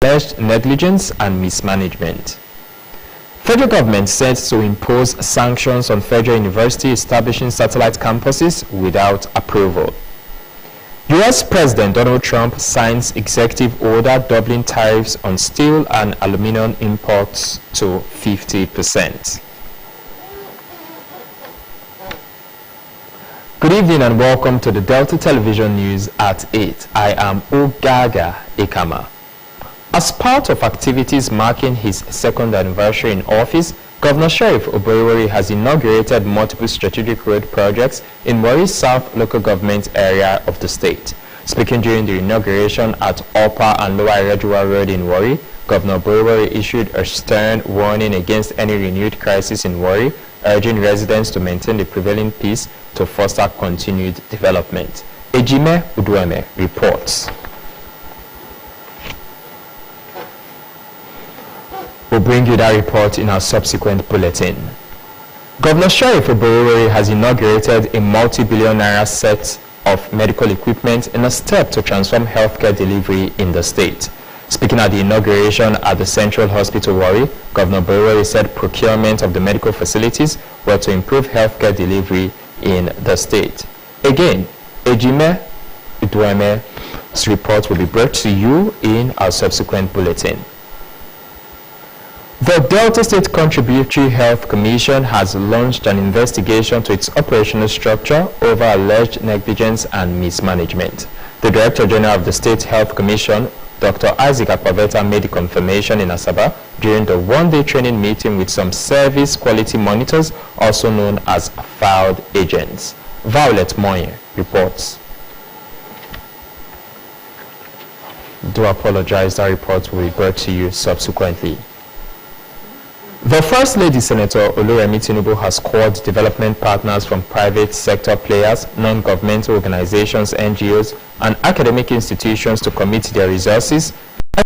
alleged negligence and mismanagement. Federal government set to impose sanctions on Federal University establishing satellite campuses without approval. U.S. President Donald Trump signs executive order doubling tariffs on steel and aluminum imports to 50%. Good evening and welcome to the Delta Television News at 8. I am Ogaga Ekama. As part of activities marking his second anniversary in office, Governor Sheriff Oborevwori has inaugurated multiple strategic road projects in Warri South local government area of the state. Speaking during the inauguration at Upper and Lower Iredua Road in Warri, Governor Oborevwori issued a stern warning against any renewed crisis in Warri, urging residents to maintain the prevailing peace to foster continued development. Ejime Udueme reports. We'll bring you that report in our subsequent bulletin. Governor Sheriff Oborevwori has inaugurated a multi-billion naira set of medical equipment in a step to transform healthcare delivery in the state. Speaking at the inauguration at the Central Hospital Warri, Governor Oborevwori said procurement of the medical facilities were to improve healthcare delivery in the state. Again, Ejime Udueme's report will be brought to you in our subsequent bulletin. The Delta State Contributory Health Commission has launched an investigation to its operational structure over alleged negligence and mismanagement. The Director General of the State Health Commission, Dr. Isaac Akpaveta, made the confirmation in Asaba during the one-day training meeting with some service quality monitors, also known as filed agents. Violet Moye reports. Do apologize, that report will be brought to you subsequently. The First Lady Senator Oluremi Tinubu has called development partners from private sector players, non-governmental organizations, NGOs, and academic institutions to commit their resources,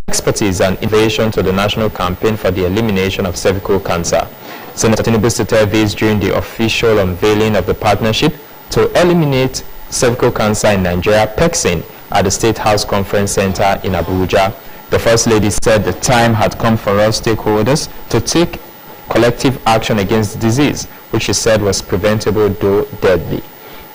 expertise, and innovation to the national campaign for the elimination of cervical cancer. Senator Tinubu stated this during the official unveiling of the partnership to eliminate cervical cancer in Nigeria, PECSIN, at the State House Conference Center in Abuja. The First Lady said the time had come for all stakeholders to take collective action against the disease, which she said was preventable though deadly.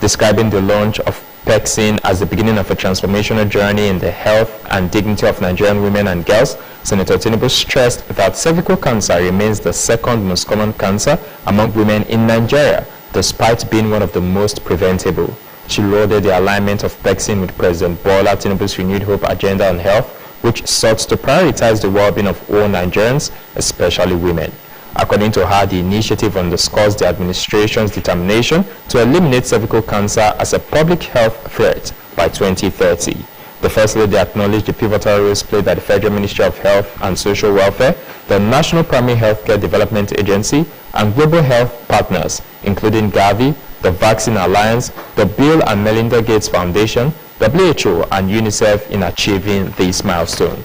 Describing the launch of PECSIN as the beginning of a transformational journey in the health and dignity of Nigerian women and girls, Senator Tinubu stressed that cervical cancer remains the second most common cancer among women in Nigeria, despite being one of the most preventable. She lauded the alignment of PECSIN with President Bola Tinubu's Renewed Hope agenda on health, which sought to prioritize the well-being of all Nigerians, especially women. According to her, the initiative underscores the administration's determination to eliminate cervical cancer as a public health threat by 2030. The First Lady acknowledged the pivotal roles played by the Federal Ministry of Health and Social Welfare, the National Primary Healthcare Development Agency, and global health partners, including Gavi, the Vaccine Alliance, the Bill and Melinda Gates Foundation, WHO, and UNICEF in achieving this milestone.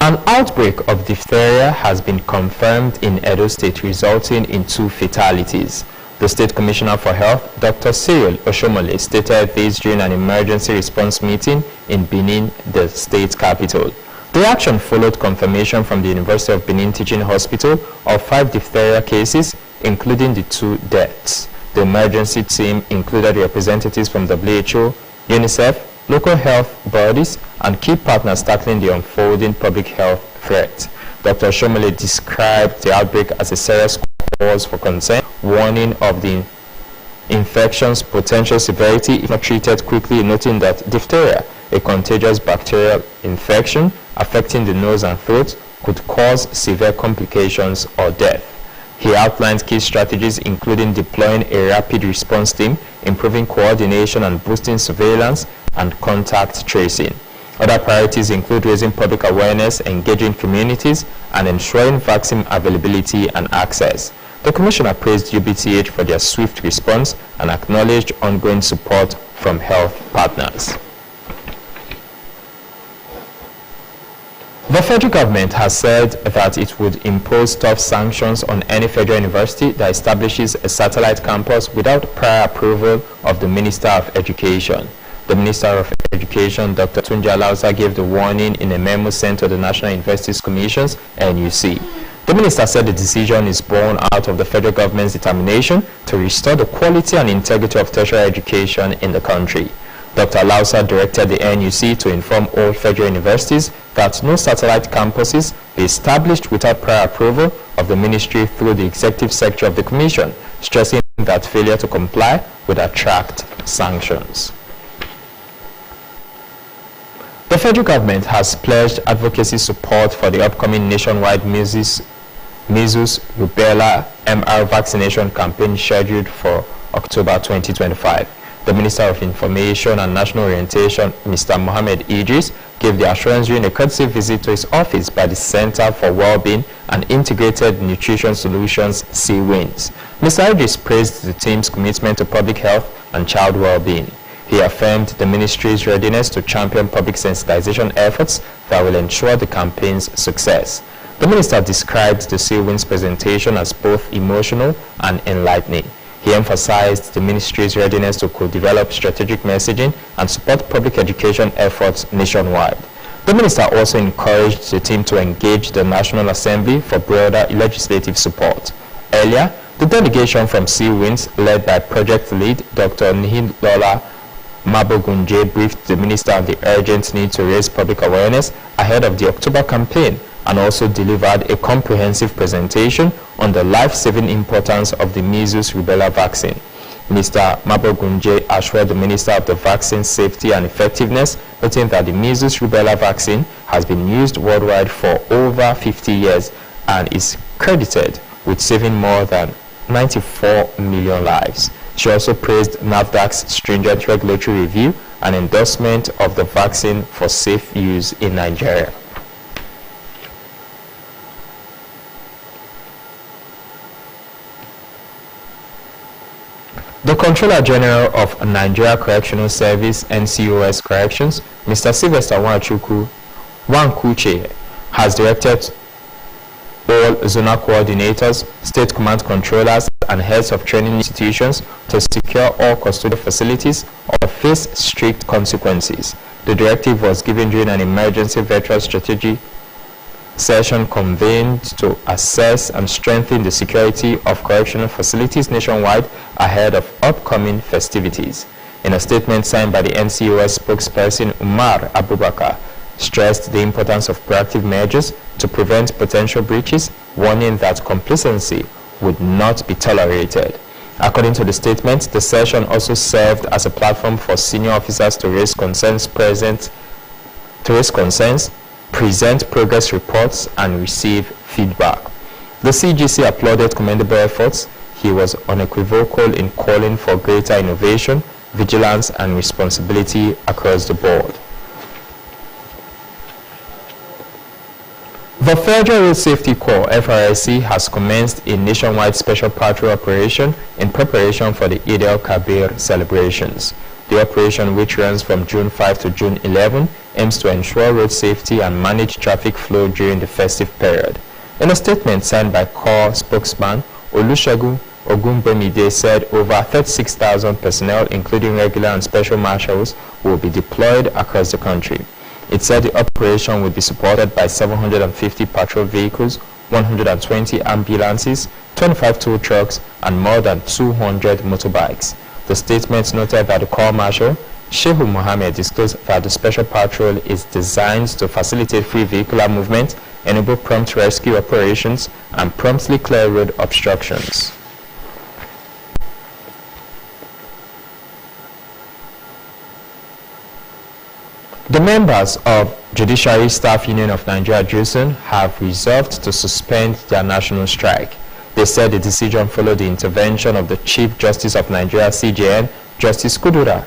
An outbreak of diphtheria has been confirmed in Edo State, resulting in 2 fatalities. The State Commissioner for Health, Dr. Cyril Oshomole, stated this during an emergency response meeting in Benin, the state capital. The action followed confirmation from the University of Benin Teaching Hospital of 5 diphtheria cases, including the 2 deaths. The emergency team included representatives from WHO, UNICEF, local health bodies, and key partners tackling the unfolding public health threat. Dr. Oshomole described the outbreak as a serious cause for concern, warning of the infection's potential severity if not treated quickly, noting that diphtheria, a contagious bacterial infection affecting the nose and throat, could cause severe complications or death. He outlined key strategies including deploying a rapid response team, improving coordination and boosting surveillance and contact tracing. Other priorities include raising public awareness, engaging communities, and ensuring vaccine availability and access. The Commissioner praised UBTH for their swift response and acknowledged ongoing support from health partners. The federal government has said that it would impose tough sanctions on any federal university that establishes a satellite campus without prior approval of the Minister of Education. The Minister of Education, Dr. Tunji Alausa, gave the warning in a memo sent to the National Universities Commissions, NUC. The minister said the decision is born out of the federal government's determination to restore the quality and integrity of tertiary education in the country. Dr. Alausa directed the NUC to inform all federal universities that no satellite campuses be established without prior approval of the ministry through the executive secretary of the commission, stressing that failure to comply would attract sanctions. The federal government has pledged advocacy support for the upcoming nationwide measles, rubella, MR vaccination campaign scheduled for October 2025. The Minister of Information and National Orientation, Mr. Mohammed Idris, gave the assurance during a courtesy visit to his office by the Center for Wellbeing and Integrated Nutrition Solutions, CWINS. Mr. Idris praised the team's commitment to public health and child well-being. He affirmed the ministry's readiness to champion public sensitization efforts that will ensure the campaign's success. The minister described the CWINS presentation as both emotional and enlightening. He emphasized the ministry's readiness to co-develop strategic messaging and support public education efforts nationwide. The minister also encouraged the team to engage the National Assembly for broader legislative support. Earlier, the delegation from CWINS, led by project lead Dr. Nihilola Mabogunje, briefed the minister on the urgent need to raise public awareness ahead of the October campaign and also delivered a comprehensive presentation on the life-saving importance of the measles rubella vaccine. Mr. Mabogunje assured the minister of the vaccine's safety and effectiveness, noting that the measles rubella vaccine has been used worldwide for over 50 years and is credited with saving more than 94 million lives. She also praised NAFDAC's stringent regulatory review and endorsement of the vaccine for safe use in Nigeria. The Controller General of Nigeria Correctional Service, NCOS Corrections, Mr. Sylvester Wankuche, has directed all zonal coordinators, state command controllers, and heads of training institutions to secure all custodial facilities or face strict consequences. The directive was given during an emergency veteran strategy session convened to assess and strengthen the security of correctional facilities nationwide ahead of upcoming festivities. In a statement signed by the NCOS spokesperson Umar Abubakar, stressed the importance of proactive measures to prevent potential breaches, warning that complacency would not be tolerated. According to the statement, the session also served as a platform for senior officers to raise concerns, present progress reports, and receive feedback. The CGC applauded commendable efforts. He was unequivocal in calling for greater innovation, vigilance, and responsibility across the board. The Federal Road Safety Corps, FRSC, has commenced a nationwide special patrol operation in preparation for the Eid al-Kabir celebrations. The operation, which runs from June 5 to June 11, aims to ensure road safety and manage traffic flow during the festive period. In a statement signed by Corps spokesman Olusegun Ogunbemide, said over 36,000 personnel, including regular and special marshals, will be deployed across the country. It said the operation would be supported by 750 patrol vehicles, 120 ambulances, 25 tow trucks, and more than 200 motorbikes. The statement noted that the Corps Marshal, Shehu Mohammed, disclosed that the special patrol is designed to facilitate free vehicular movement, enable prompt rescue operations, and promptly clear road obstructions. The members of Judiciary Staff Union of Nigeria, JUSUN, have resolved to suspend their national strike. They said the decision followed the intervention of the Chief Justice of Nigeria, CJN, Justice Kudirat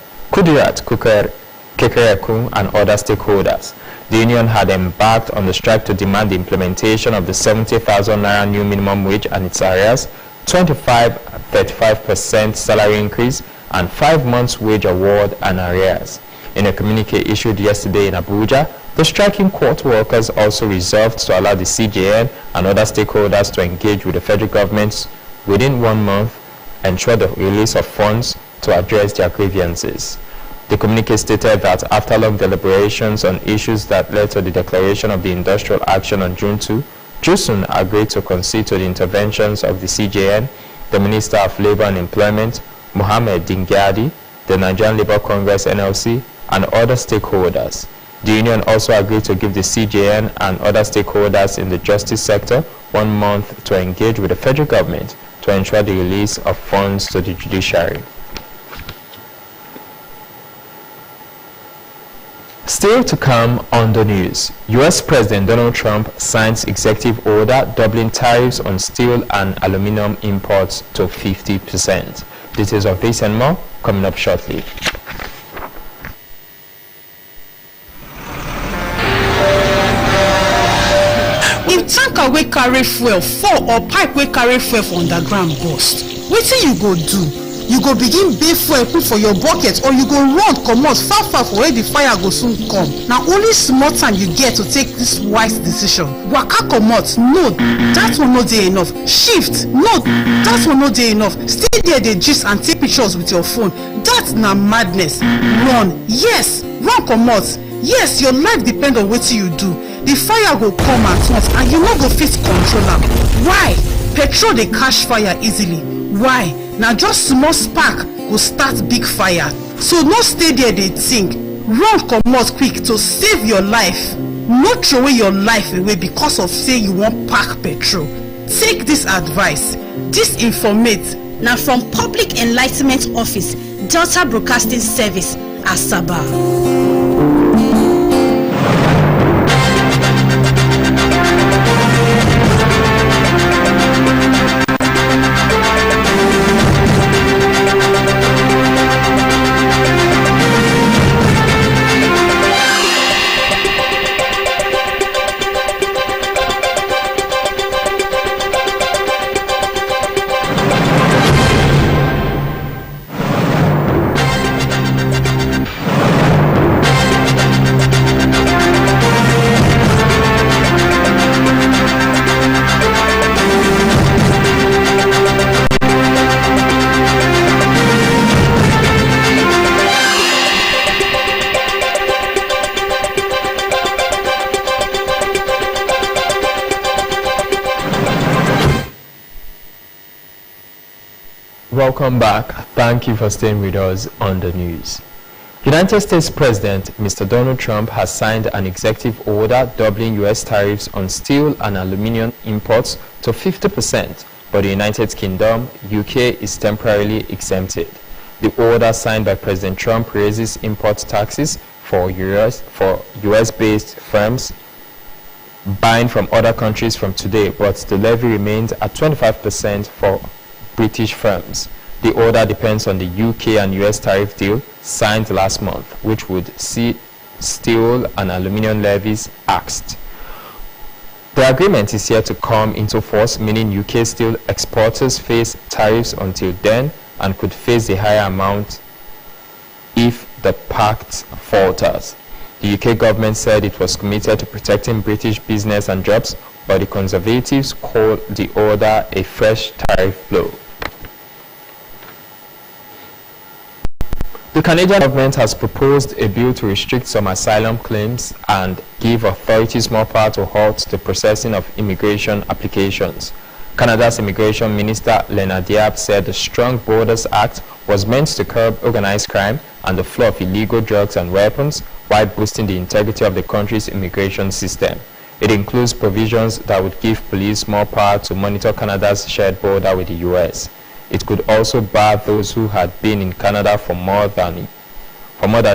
Kekereekun, and other stakeholders. The union had embarked on the strike to demand the implementation of the 70,000 naira new minimum wage and its arrears, 35% salary increase, and 5 months wage award and arrears. In a communique issued yesterday in Abuja, the striking court workers also resolved to allow the CJN and other stakeholders to engage with the federal government within 1 month, ensure the release of funds to address their grievances. The communique stated that after long deliberations on issues that led to the declaration of the industrial action on June 2, Jusun agreed to concede to the interventions of the CJN, the Minister of Labour and Employment, Mohammed Dingyadi, the Nigerian Labour Congress NLC, and other stakeholders. The union also agreed to give the CJN and other stakeholders in the justice sector 1 month to engage with the federal government to ensure the release of funds to the judiciary. Still to come on the news, U.S. President Donald Trump signs executive order doubling tariffs on steel and aluminum imports to 50%. Details of this and more coming up shortly. If tanker wey carry fuel fall or pipe wey carry fuel for underground burst, wetin you go do? You go begin bail fuel put for your bucket, or you go run comot far for where the fire go soon come. Na only small time you get to take this wise decision. Waka comot, no, that one no dey enough. Shift, no, that one no dey enough. Stay there dey gist and take pictures with your phone. That na madness. Run, yes, run comot. Yes, your life depend on wetin you do. The fire go come at once and you no go fit control am. Why? Petrol dey catch fire easily. Why? Na just small spark go start big fire. So no stay there dey think. Run comot quick to save your life. No throw away your life away because of say you wan pack petrol. Take this advice. This informate na from Public Enlightenment Office, Delta Broadcasting Service, Asaba. Welcome back. Thank you for staying with us on the news. United States President Mr. Donald Trump has signed an executive order doubling U.S. tariffs on steel and aluminum imports to 50%, but the United Kingdom, UK, is temporarily exempted. The order signed by President Trump raises import taxes for US-based firms buying from other countries from today, but the levy remains at 25% for British firms. The order depends on the UK and US tariff deal signed last month, which would see steel and aluminum levies axed. The agreement is yet to come into force, meaning UK steel exporters face tariffs until then and could face a higher amount if the pact falters. The UK government said it was committed to protecting British business and jobs, but the Conservatives call the order a fresh tariff blow. The Canadian government has proposed a bill to restrict some asylum claims and give authorities more power to halt the processing of immigration applications. Canada's Immigration Minister Leonard Diab said the Strong Borders Act was meant to curb organized crime and the flow of illegal drugs and weapons while boosting the integrity of the country's immigration system. It includes provisions that would give police more power to monitor Canada's shared border with the US. It could also bar those who had been in Canada for more than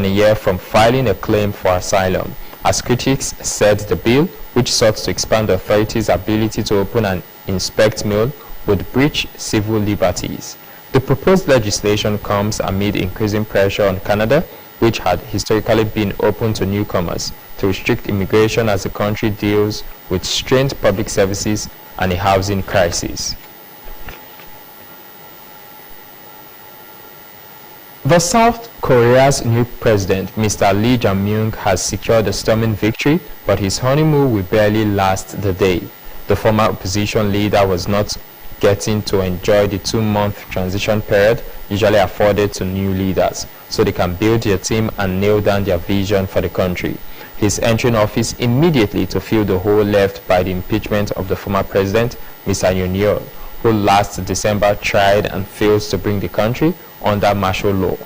a year from filing a claim for asylum. As critics said, the bill, which sought to expand the authorities' ability to open and inspect mail, would breach civil liberties. The proposed legislation comes amid increasing pressure on Canada, which had historically been open to newcomers, to restrict immigration as the country deals with strained public services and a housing crisis. The South Korea's new president, Mr. Lee Jae-myung, has secured a stunning victory, but his honeymoon will barely last the day. The former opposition leader was not getting to enjoy the 2-month transition period usually afforded to new leaders, so they can build their team and nail down their vision for the country. He's entering office immediately to fill the hole left by the impeachment of the former president, Mr. Yonyo, who last December tried and failed to bring the country under martial law.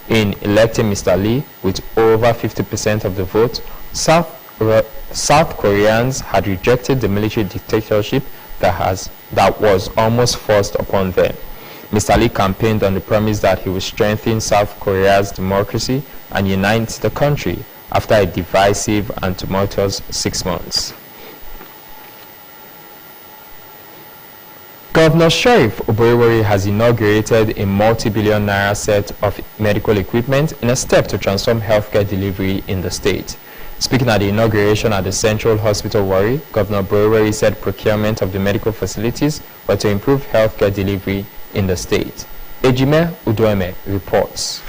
In electing Mr. Lee with over 50% of the vote, South Koreans had rejected the military dictatorship that was almost forced upon them. Mr. Lee campaigned on the promise that he would strengthen South Korea's democracy and unite the country after a divisive and tumultuous 6 months. Governor Sheriff Oborevwori has inaugurated a multi-billion naira set of medical equipment in a step to transform healthcare delivery in the state. Speaking at the inauguration at the Central Hospital Warri, Governor Oborevwori said procurement of the medical facilities were to improve healthcare delivery in the state. Ejime Udoeme reports.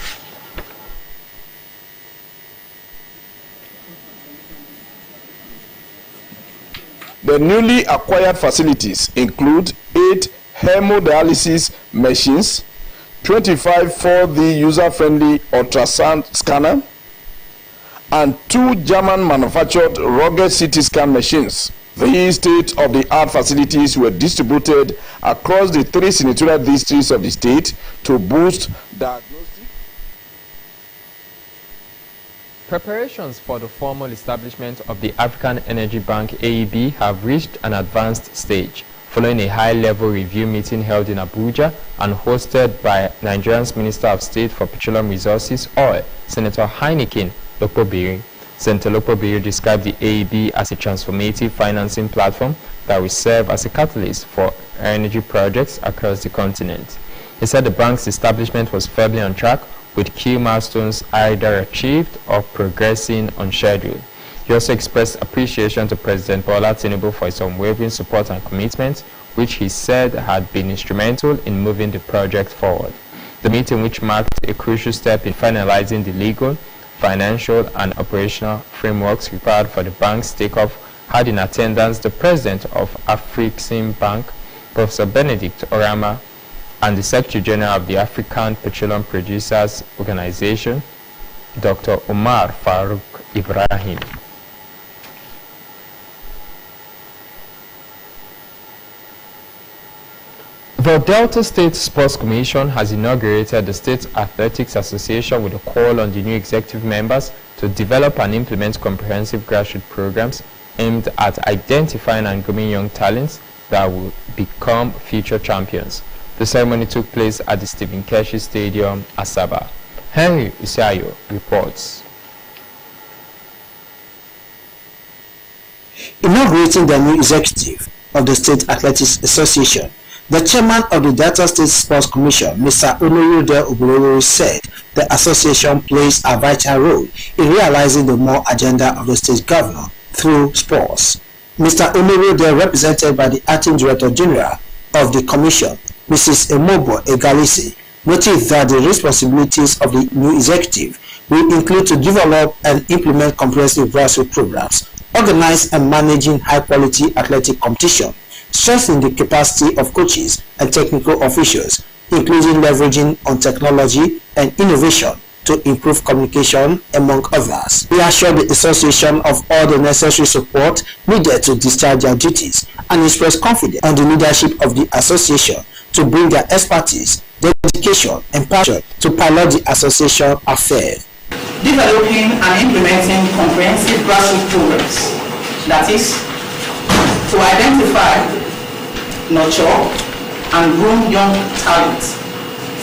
The newly acquired facilities include 8 hemodialysis machines, 25 4D user-friendly ultrasound scanner, and 2 German-manufactured rugged CT scan machines. These state-of-the-art facilities were distributed across the 3 senatorial districts of the state to boost diagnostic. Preparations for the formal establishment of the African Energy Bank AEB have reached an advanced stage, following a high-level review meeting held in Abuja and hosted by Nigeria's Minister of State for Petroleum Resources, Oil, Senator Heineken Lokpobiri. Senator Lokpobiri described the AEB as a transformative financing platform that will serve as a catalyst for energy projects across the continent. He said the bank's establishment was firmly on track, with key milestones either achieved or progressing on schedule. He also expressed appreciation to President Bola Tinubu for his unwavering support and commitment, which he said had been instrumental in moving the project forward. The meeting, which marked a crucial step in finalizing the legal, financial, and operational frameworks required for the bank's takeoff, had in attendance the President of Afrexim Bank, Professor Benedict Orama, and the Secretary General of the African Petroleum Producers Organization, Dr. Omar Farouk Ibrahim. The Delta State Sports Commission has inaugurated the State Athletics Association with a call on the new executive members to develop and implement comprehensive grassroots programs aimed at identifying and grooming young talents that will become future champions. The ceremony took place at the Stephen Keshi Stadium, Asaba. Henry Isayo reports. Inaugurating the new executive of the State Athletics Association, the chairman of the Delta State Sports Commission, Mr. Oloride Oborevwori, said the association plays a vital role in realizing the more agenda of the state governor through sports. Mr. Oloride, represented by the acting director general of the commission, Mrs. Emobo Egalisi, noted that the responsibilities of the new executive will include to develop and implement comprehensive grassroots programs, organize and managing high-quality athletic competition, strengthen the capacity of coaches and technical officials, including leveraging on technology and innovation to improve communication, among others. He assured the association of all the necessary support needed to discharge their duties and expressed confidence on the leadership of the association to bring their expertise, dedication, and passion to pilot the association affairs. Developing and implementing comprehensive grassroots programs, that is, to identify, nurture, and groom young talent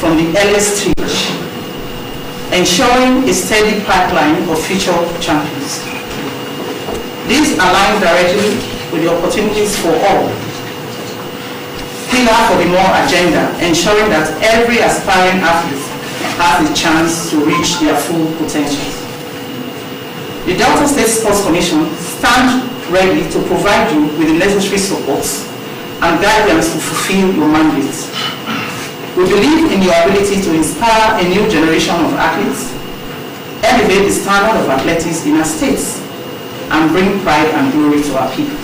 from the earliest stage, ensuring a steady pipeline of future champions. This aligns directly with the opportunities for all. Pillar for the more agenda, ensuring that every aspiring athlete has a chance to reach their full potential. The Delta State Sports Commission stands ready to provide you with the necessary support and guidance to fulfill your mandate. We believe in your ability to inspire a new generation of athletes, elevate the standard of athletics in our states, and bring pride and glory to our people.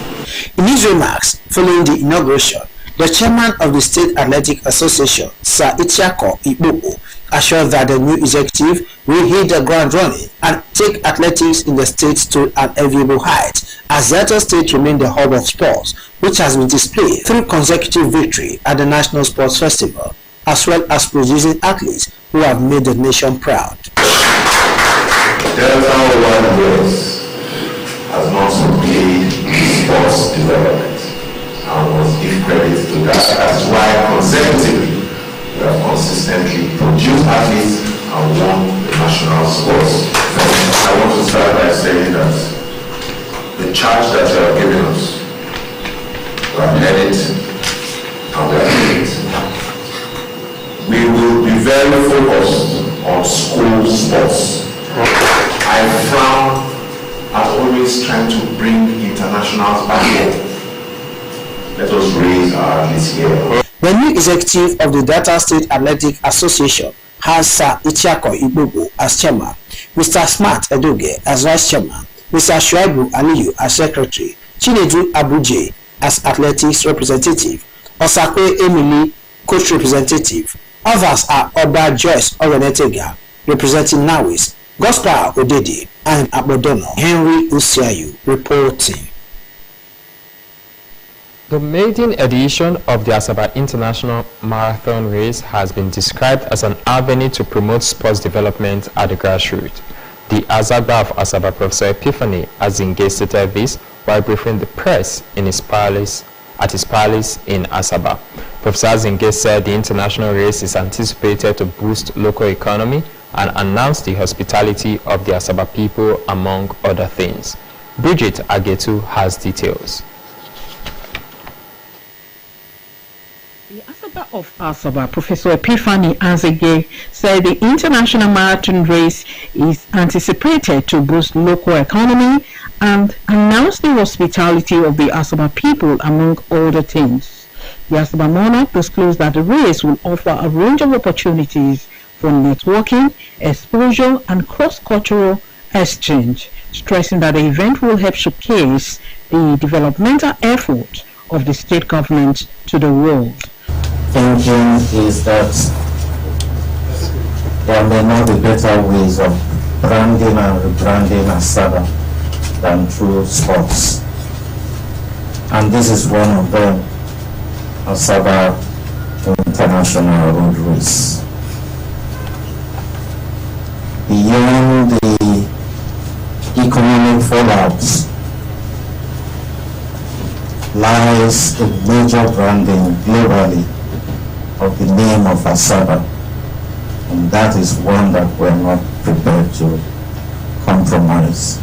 In his remarks following the inauguration, The chairman of the State Athletic Association, Sir Ichiako Ikpoku, assured that the new executive will hit the ground running and take athletics in the state to an enviable height, as Delta State remains the hub of sports, which has been displayed through consecutive victory at the National Sports Festival, as well as producing athletes who have made the nation proud. Delta One Wales has not played sports development. I must give credit to that. That's why consecutively we have consistently produced athletes and won the national sports. I want to start by saying that the charge that you have given us, we have led it and we are doing it. We will be very focused on school sports. I frown at always trying to bring internationals back here. Let us raise our athletes here. The new executive of the Delta State Athletic Association has Sir Ichiako Ikpoku as chairman, Mr. Smart Edoge as vice chairman, Mr. Shuaibu Aliyu as secretary, Chinedu Abuje as athletics representative, Osakwe Emily coach representative. Others are Oba Joyce Orenetega representing Nawis, Gospel Odede and Abodono. Henry Usiayu reporting. The maiden edition of the Asaba International Marathon Race has been described as an avenue to promote sports development at the grassroots. The Azagba of Asaba, Professor Epiphany Azinge, stated this while briefing the press in his palace in Asaba. Professor Azinge said the international race is anticipated to boost local economy and announced the hospitality of the Asaba people, among other things. Bridget Agetu has details. The Asaba of Asaba, Professor Epiphany Azege, said the international marathon race is anticipated to boost local economy and announced the hospitality of the Asaba people, among other things. The Asaba monarch disclosed that the race will offer a range of opportunities for networking, exposure, and cross-cultural exchange, stressing that the event will help showcase the developmental effort of the state government to the world. Thinking is that there may not be better ways of branding and rebranding Asaba than through sports. And this is one of them, Asaba International Road Race. Beyond the economic fallouts lies a major branding globally of the name of Asaba, and that is one that we're not prepared to compromise.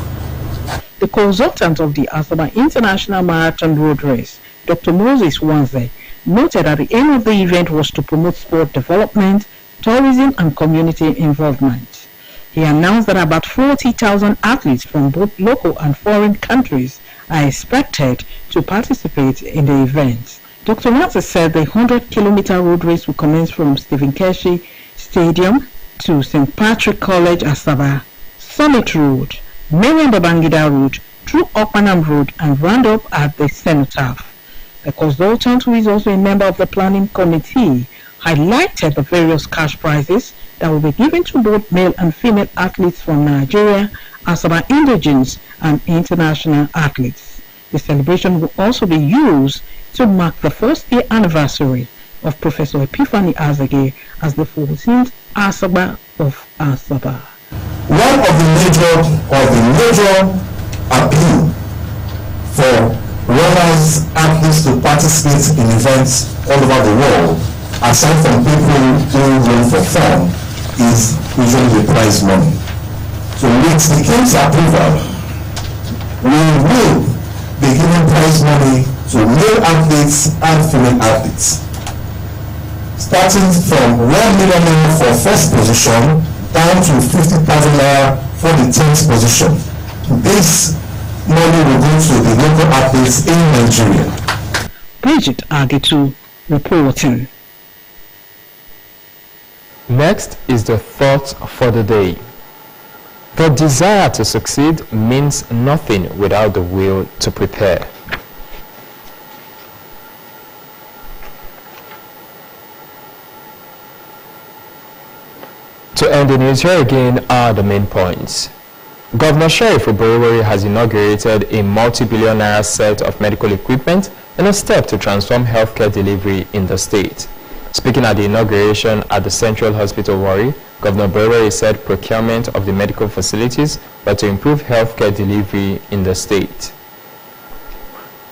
The consultant of the Asaba International Marathon Road Race, Dr. Moses Wanze, noted that the aim of the event was to promote sport development, tourism, and community involvement. He announced that about 40,000 athletes from both local and foreign countries are expected to participate in the event. Dr. Wanze said the 100-kilometer road race will commence from Stephen Keshi Stadium to St. Patrick College, Asaba, Summit Road, Mariam Babangida Road, through Okpanam Road, and round up at the Cenotaph. The consultant, who is also a member of the planning committee, highlighted the various cash prizes that will be given to both male and female athletes from Nigeria, Asaba indigenes, and international athletes. The celebration will also be used to mark the first year anniversary of Professor Epiphany Azege as the 14th Asaba of Asaba. One of the major appeal for runners, athletes to participate in events all over the world, aside from people who run for fun, is usually the prize money. So with the King's approval, we will be giving prize money to male athletes and female athletes, starting from 1 million naira for first position down to 50,000 naira for the 10th position. This money will go to the local athletes in Nigeria. Bridget Agetu reporting. Next is the thought for the day. The desire to succeed means nothing without the will to prepare. To end the news, here again are the main points. Governor Sheriff Oborevwori has inaugurated a multi-billion naira set of medical equipment in a step to transform healthcare delivery in the state. Speaking at the inauguration at the Central Hospital Warri, Governor Oborevwori said procurement of the medical facilities were to improve healthcare delivery in the state.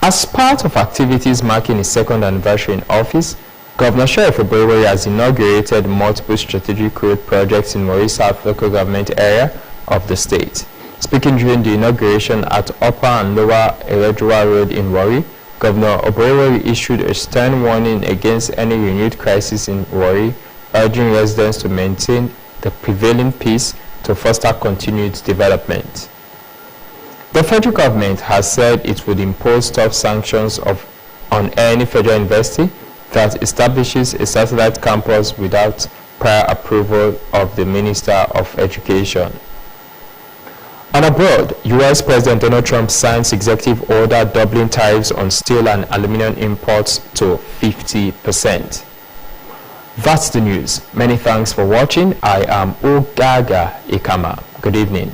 As part of activities marking his second anniversary in office, Governor Sheriff Oborevwori has inaugurated multiple strategic road projects in Warri South local government area of the state. Speaking during the inauguration at Upper and Lower Eredua Road in Warri, Governor Oborevwori issued a stern warning against any renewed crisis in Warri, urging residents to maintain the prevailing peace to foster continued development. The federal government has said it would impose tough sanctions on any federal university that establishes a satellite campus without prior approval of the Minister of Education. And abroad, U.S. President Donald Trump signs executive order doubling tariffs on steel and aluminum imports to 50%. That's the news. Many thanks for watching. I am Ogaga Ikama. Good evening.